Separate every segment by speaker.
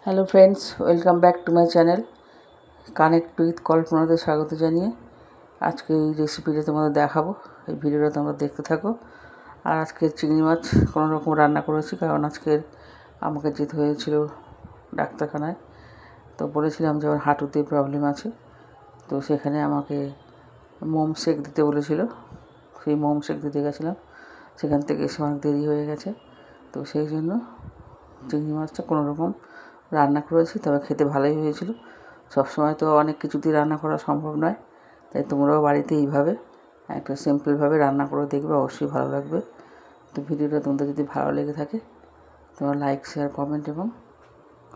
Speaker 1: Hello friends, welcome back to my channel connect with কল্পনাতে স্বাগত জানিয়ে আজকে এই রেসিপিটা তোমাদের দেখাবো। এই ভিডিওটা তোমরা দেখতে থাকো। আর আজকে চিংড়ি মাছ কোনো রকম রান্না করেছি, কারণ আজকের আমাকে যেতে হয়েছিল ডাক্তারখানায়। তো বলেছিলাম যে আমার হাঁটুতে প্রবলেম আছে, তো সেখানে আমাকে মোম সেক দিতে বলেছিল। সেই মোম সেক দিতে গেছিলাম, সেখান থেকে এসে অনেক দেরি হয়ে গেছে। তো সেই জন্য চিংড়ি মাছটা কোনো রকম রান্না করেছি, তবে খেতে ভালোই হয়েছিল। সবসময় তো অনেক কিছু দিয়ে রান্না করা সম্ভব নয়, তাই তোমরাও বাড়িতে এইভাবে একটা সিম্পলভাবে রান্না করে দেখবে, অবশ্যই ভালো লাগবে। তো ভিডিওটা তোমাদের যদি ভালো লেগে থাকে তোমরা লাইক, শেয়ার, কমেন্ট এবং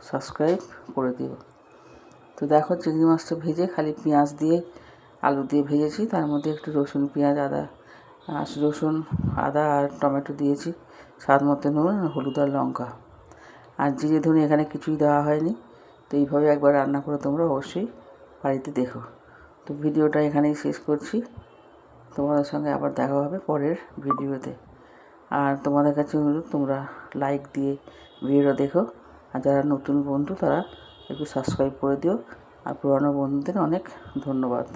Speaker 1: সাবস্ক্রাইব করে দিও। তো দেখো, চিংড়ি মাছটা ভেজে খালি পেঁয়াজ দিয়ে আলু দিয়ে ভেজেছি, তার মধ্যে একটু রসুন, পেঁয়াজ, আদা আর টমেটো দিয়েছি, স্বাদ মতো নুন, হলুদ আর লঙ্কা আর জিরে ধনে এখানে কিছুই দেওয়া হয়নি। তো এইভাবে একবার রান্না করে তোমরা অবশ্যই বাড়িতে দেখো। তো ভিডিওটা এখানেই শেষ করছি, তোমাদের সঙ্গে আবার দেখা হবে পরের ভিডিওতে। আর তোমাদের কাছে অনুরোধ, তোমরা লাইক দিয়ে ভিডিওটা দেখো, আর যারা নতুন বন্ধু তারা একটু সাবস্ক্রাইব করে দিও। আর পুরনো বন্ধুদের অনেক ধন্যবাদ।